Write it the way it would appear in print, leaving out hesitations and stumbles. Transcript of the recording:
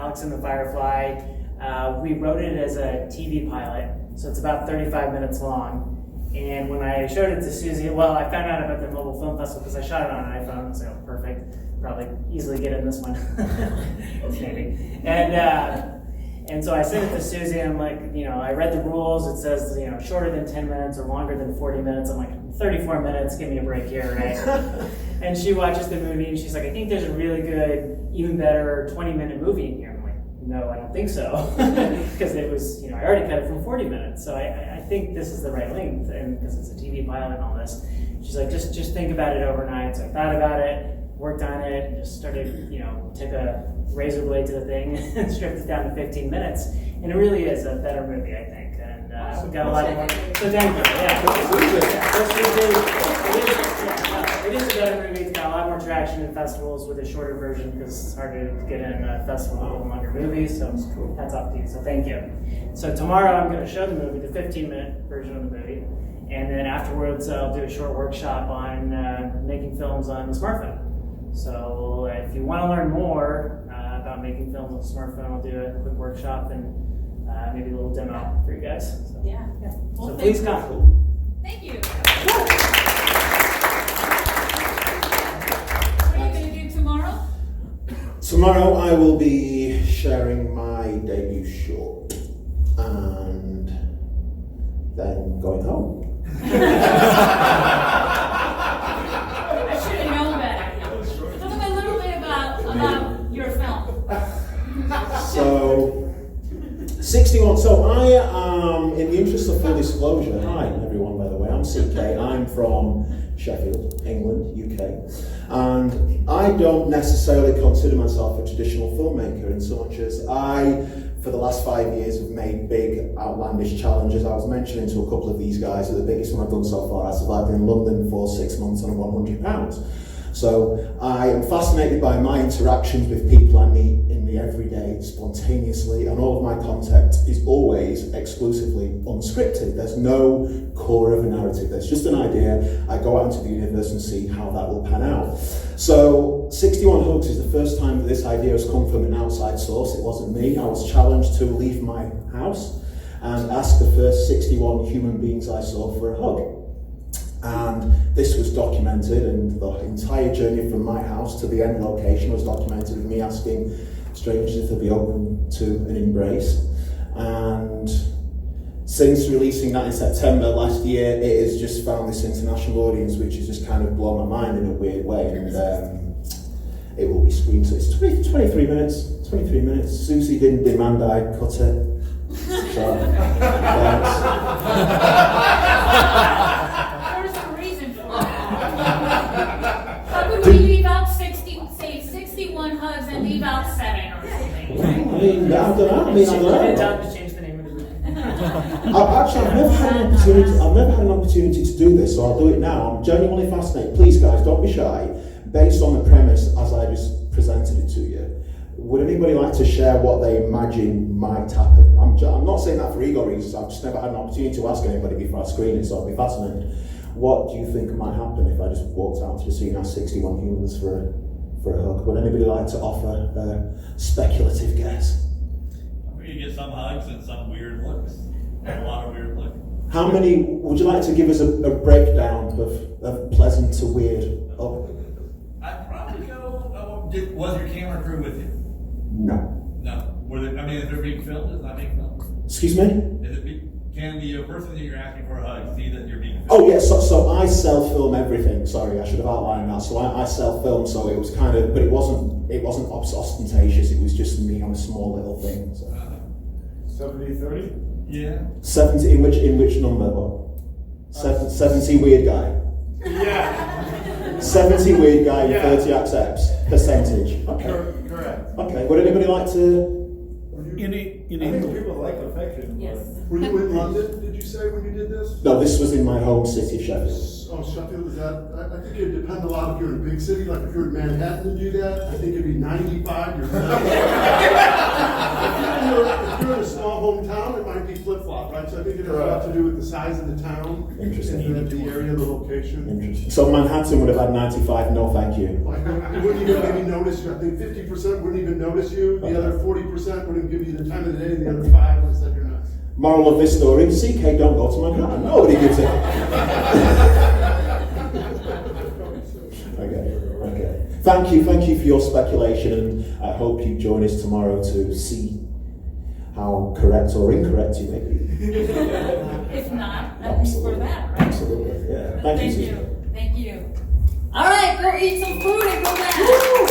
Alex and the Firefly. We wrote it as a TV pilot, so it's about 35 minutes long. And when I showed it to Susy, well, I found out about the mobile film festival because I shot it on an iPhone. I was like, oh, perfect, probably easily get in this one. Maybe. And so I sent it to Susy, and I'm like, I read the rules. It says, shorter than 10 minutes or longer than 40 minutes. I'm like, 34 minutes, give me a break here, right? And she watches the movie, and she's like, I think there's a really good, even better 20-minute movie in here. I'm like, no, I don't think so. Because it was, I already cut it from 40 minutes. So I think this is the right length, and because it's a TV pilot and all this. She's like, just think about it overnight. So I thought about it, worked on it, and just started, took a razor blade to the thing and stripped it down to 15 minutes. And it really is a better movie, I think. And we got a lot more. So thank you. It is a better movie. It's got a lot more traction in festivals with a shorter version because it's harder to get in a festival with a longer movie. So hats off to you. So thank you. So tomorrow I'm going to show the movie, the 15-minute version of the movie. And then afterwards I'll do a short workshop on making films on the smartphone. So if you want to learn more about making films on the smartphone, I'll do a quick workshop and maybe a little demo for you guys. So, yeah. Well, so please come. Thank you. What are you going to do tomorrow? Tomorrow I will be sharing my debut short and then going home. So, 61. So I am, in the interest of full disclosure, hi everyone, by the way, I'm CK. I'm from Sheffield, England, UK, and I don't necessarily consider myself a traditional filmmaker in so much as I, for the last 5 years, have made big, outlandish challenges. I was mentioning to a couple of these guys that the biggest one I've done so far, I survived in London for 6 months on £100. So I am fascinated by my interactions with people I meet in the everyday, spontaneously, and all of my content is always exclusively unscripted. There's no core of a narrative. There's just an idea. I go out into the universe and see how that will pan out. So 61 Hugs is the first time that this idea has come from an outside source. It wasn't me. I was challenged to leave my house and ask the first 61 human beings I saw for a hug. And this was documented, and the entire journey from my house to the end location was documented with me asking strangers if they'd be open to an embrace. And since releasing that in September last year, it has just found this international audience, which has just kind of blown my mind in a weird way. And it will be screened, so it's 23 minutes. 23 minutes. Susy didn't demand I cut it. So, we leave out 61 hugs and leave out 7 or something? I don't know. To change the name of the movie. I've never had an opportunity to do this, so I'll do it now. I'm genuinely fascinated. Please, guys, don't be shy. Based on the premise as I just presented it to you, would anybody like to share what they imagine might happen? I'm not saying that for ego reasons. I've just never had an opportunity to ask anybody before I screen it, so I'll be fascinated. What do you think might happen if I just walked out to the scene and asked 61 humans for a hug? Would anybody like to offer a speculative guess? You get some hugs and some weird looks. A lot of weird looks. How many, would you like to give us a breakdown of pleasant to weird? I'd probably go, was your camera crew with you? No. No. Is there being filmed? Is that being filmed? Excuse me? Can the person that you're asking for a hug see that you're being filmed? Oh yeah, so I self-film everything. Sorry, I should have outlined that. So I self-film, so it was kind of, but it wasn't ostentatious. It was just me on a small little thing. So. 70-30? Yeah. 70 in which number? Bob? 70 weird guy. Yeah. 70 weird guy and 30 accepts percentage. Okay. Correct. Okay. Would anybody like to? I think people like affection. Yes. Were you in London, did you say, when you did this? No, this was in my home city, Sheffield. Oh, Sheffield, is that? I think it'd depend a lot if you're in a big city, like if you're in Manhattan to do that, I think it'd be 95, you're 70. If you're in a small hometown, it might be flip flip-flop, right? So I think it has a lot to do with the size of the town. Interesting. And then the area, the location. Interesting. So Manhattan would have had 95, no thank you. Like, they wouldn't even maybe notice you. I think 50% wouldn't even notice you. The other 40% wouldn't give you the time of the day, and the other 5 would have said you're nuts. Moral of this story, CK don't go to Manhattan. Nobody gives it. Okay. Thank you for your speculation, and I hope you join us tomorrow to see how correct or incorrect you may be. If not, at least for that, right? Absolutely, yeah. Thank you, Susie. Thank you. All right, go eat some food and go back.